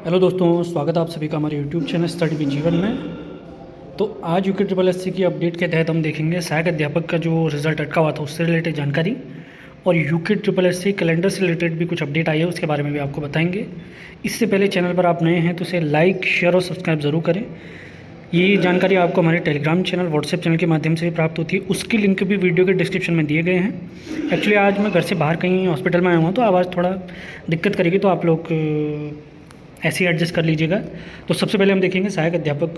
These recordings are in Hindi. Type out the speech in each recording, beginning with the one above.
हेलो दोस्तों, स्वागत है आप सभी का हमारे यूट्यूब चैनल स्टडी विद जीवन में। तो आज यूके ट्रिपल एस सी की अपडेट के तहत हम देखेंगे सहायक अध्यापक का जो रिजल्ट अटका हुआ था उससे रिलेटेड जानकारी, और UK triple S C calendar से रिलेटेड भी कुछ अपडेट आई है, उसके बारे में भी आपको बताएंगे। इससे पहले चैनल पर आप नए हैं तो इसे लाइक, शेयर और सब्सक्राइब ज़रूर करें। ये जानकारी आपको हमारे टेलीग्राम चैनल, व्हाट्सएप चैनल के माध्यम से भी प्राप्त होती है। उसके लिंक भी वीडियो के डिस्क्रिप्शन में दिए गए हैं। एक्चुअली आज मैं घर से बाहर कहीं हॉस्पिटल में आया हुआ, तो आवाज़ थोड़ा दिक्कत करेगी, तो आप लोग ऐसे ही एडजस्ट कर लीजिएगा। तो सबसे पहले हम देखेंगे सहायक अध्यापक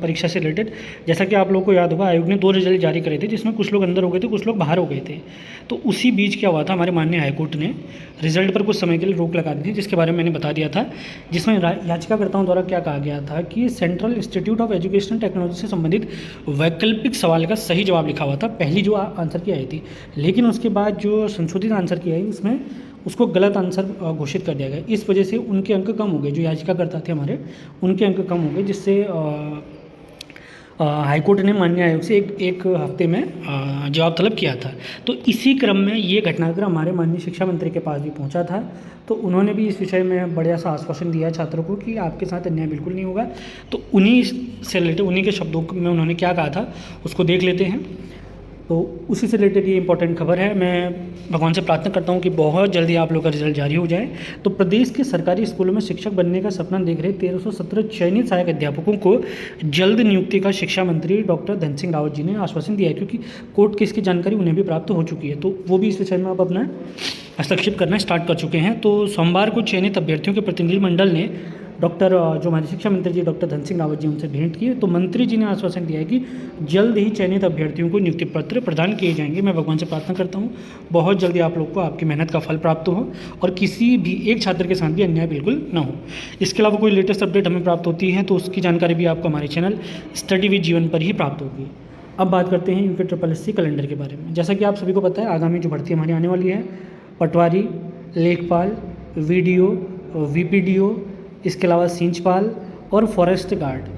परीक्षा से रिलेटेड। जैसा कि आप लोगों को याद होगा, आयोग ने 2 रिजल्ट जारी करे थे, जिसमें कुछ लोग अंदर हो गए थे, कुछ लोग बाहर हो गए थे। तो उसी बीच क्या हुआ था, हमारे माननीय हाईकोर्ट ने रिजल्ट पर कुछ समय के लिए रोक लगा दी थी, जिसके बारे में मैंने बता दिया था। जिसमें याचिकाकर्ताओं द्वारा क्या कहा गया था कि central institute of educational technology से संबंधित वैकल्पिक सवाल का सही जवाब लिखा हुआ था, पहली जो आंसर की आई थी। लेकिन उसके बाद जो संशोधित आंसर की आई, उसमें उसको गलत आंसर घोषित कर दिया गया। इस वजह से उनके अंक कम हो गए, जो याचिकाकर्ता थे हमारे, उनके अंक कम हो गए, जिससे हाईकोर्ट ने माननीय आयोग से एक हफ्ते में जवाब तलब किया था। तो इसी क्रम में ये घटनाक्रम हमारे माननीय शिक्षा मंत्री के पास भी पहुंचा था। तो उन्होंने भी इस विषय में बढ़िया सा आश्वासन दिया छात्रों को कि आपके साथ अन्याय बिल्कुल नहीं होगा। तो उन्हीं से रिलेटेड, उन्हीं के शब्दों में उन्होंने क्या कहा था उसको देख लेते हैं। तो उसी से रिलेटेड ये इंपॉर्टेंट खबर है। मैं भगवान से प्रार्थना करता हूँ कि बहुत जल्दी आप लोग का रिजल्ट जारी हो जाए। तो प्रदेश के सरकारी स्कूलों में शिक्षक बनने का सपना देख रहे 1317 चयनित सहायक अध्यापकों को जल्द नियुक्ति का शिक्षा मंत्री डॉक्टर धन सिंह रावत जी ने आश्वासन दिया है, क्योंकि कोर्ट की इसकी जानकारी उन्हें भी प्राप्त हो चुकी है। तो वो भी इस विषय में अब अपना हस्तक्षेप करना स्टार्ट कर चुके हैं। तो सोमवार को चयनित अभ्यर्थियों के प्रतिनिधिमंडल ने डॉक्टर जो हमारे शिक्षा मंत्री जी डॉक्टर धन सिंह रावत जी उनसे भेंट की। तो मंत्री जी ने आश्वासन दिया है कि जल्द ही चयनित अभ्यर्थियों को नियुक्ति पत्र प्रदान किए जाएंगे। मैं भगवान से प्रार्थना करता हूँ बहुत जल्दी आप लोग को आपकी मेहनत का फल प्राप्त हो, और किसी भी एक छात्र के साथ भी अन्याय बिल्कुल ना हो। इसके अलावा कोई लेटेस्ट अपडेट हमें प्राप्त होती है तो उसकी जानकारी भी आपको हमारे चैनल स्टडी विद जीवन पर ही प्राप्त होगी। अब बात करते हैं UK triple S C calendar के बारे में। जैसा कि आप सभी को पता है, आगामी जो भर्ती हमारी आने वाली है, पटवारी, लेखपाल, वीडियो, वीपीडीओ, इसके अलावा सींचपाल और फॉरेस्ट गार्ड।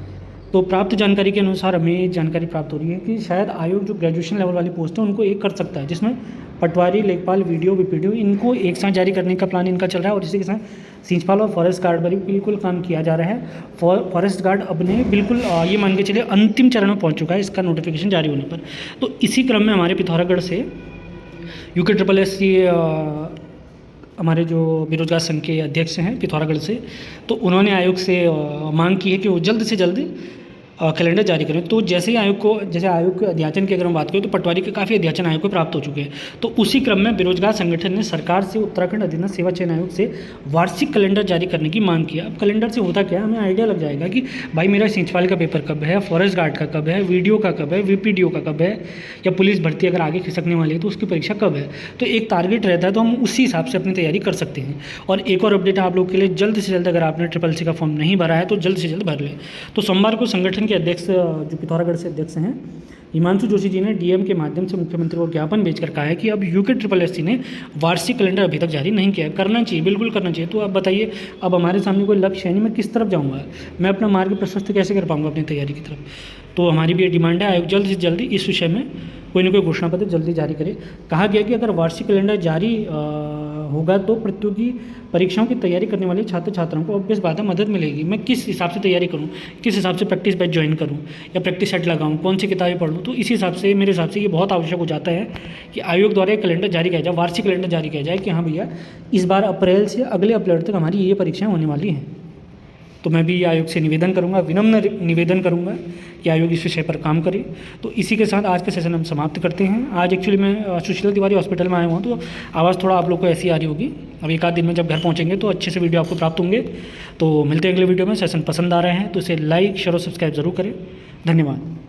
तो प्राप्त जानकारी के अनुसार हमें जानकारी प्राप्त हो रही है कि शायद आयोग जो ग्रेजुएशन लेवल वाली पोस्ट है उनको एक कर सकता है, जिसमें पटवारी, लेखपाल, वीडियो, वीपीडीओ इनको एक साथ जारी करने का प्लान इनका चल रहा है। और इसी के साथ सींचपाल और फॉरेस्ट गार्ड पर भी बिल्कुल काम किया जा रहा है। फॉरेस्ट गार्ड अपने बिल्कुल ये मान के चलिए अंतिम चरण में पहुँच चुका है इसका नोटिफिकेशन जारी होने पर। तो इसी क्रम में हमारे पिथौरागढ़ से यूके ट्रिपल एस सी हमारे जो बेरोजगार संघ के अध्यक्ष हैं पिथौरागढ़ से, तो उन्होंने आयोग से मांग की है कि वो जल्द से जल्द कैलेंडर जारी करें। तो जैसे ही आयोग के अध्याचन की अगर हम बात करें तो पटवारी के काफ़ी अध्याचन आयोग को प्राप्त हो चुके हैं। तो उसी क्रम में बेरोजगार संगठन ने सरकार से उत्तराखंड अधीनस्थ सेवा चयन आयोग से वार्षिक कैलेंडर जारी करने की मांग की। अब कैलेंडर से होता क्या है, हमें आइडिया लग जाएगा कि भाई मेरा सींचपाल का पेपर कब है, फॉरेस्ट गार्ड का कब है, वीडियो का कब है, वीपीडीओ का कब है, या पुलिस भर्ती अगर आगे खिसकने वाली है तो उसकी परीक्षा कब है। तो एक टारगेट रहता है, तो हम उसी हिसाब से अपनी तैयारी कर सकते हैं। और एक और अपडेट आप लोग के लिए, जल्द से जल्द अगर आपने ट्रिपल सी का फॉर्म नहीं भरा है तो जल्द से जल्द भर लें। तो सोमवार को संगठन के अध्यक्ष, जो पिथौरागढ़ से अध्यक्ष हैं, हिमांशु जोशी जी ने डीएम के माध्यम से मुख्यमंत्री को ज्ञापन भेजकर कहा है कि अब यूके ट्रिपल एस सी ने वार्षिक कैलेंडर अभी तक जारी नहीं किया है। करना चाहिए, बिल्कुल करना चाहिए। तो अब बताइए, अब हमारे सामने कोई लक्ष्य है नहीं, मैं किस तरफ जाऊँगा, मैं अपना मार्ग प्रशस्त कैसे कर पाऊँगा अपनी तैयारी की तरफ। तो हमारी भी ये डिमांड है, आयोग जल्द से जल्दी इस विषय में कोई ना कोई घोषणा पत्र जल्दी जारी करे। कहा गया कि अगर वार्षिक कैलेंडर जारी होगा तो प्रतियोगी परीक्षाओं की तैयारी करने वाले छात्र छात्राओं को ऑब्वियस बात है मदद मिलेगी। मैं किस हिसाब से तैयारी करूं, किस हिसाब से प्रैक्टिस बैच ज्वाइन करूं या प्रैक्टिस सेट लगाऊं, कौन सी किताबें पढ़ूं, तो इस हिसाब से मेरे हिसाब से ये बहुत आवश्यक हो जाता है कि आयोग द्वारा एक कैलेंडर जारी किया जाए, वार्षिक कैलेंडर जारी किया जाए कि हाँ भैया इस बार अप्रैल से अगले अप्रैल तक हमारी ये परीक्षाएँ होने वाली हैं। तो मैं भी आयोग से निवेदन करूंगा, विनम्र निवेदन करूंगा कि आयोग इस विषय पर काम करे। तो इसी के साथ आज के सेशन हम समाप्त करते हैं। आज एक्चुअली मैं सुशीला तिवारी हॉस्पिटल में आया हुआ हूँ, तो आवाज़ थोड़ा आप लोग को ऐसी आ रही होगी। अब एक आध दिन में जब घर पहुँचेंगे तो अच्छे से वीडियो आपको प्राप्त होंगे। तो मिलते हैं अगले वीडियो में। सेशन पसंद आ रहे हैं तो इसे लाइक, शेयर और सब्सक्राइब ज़रूर करें। धन्यवाद।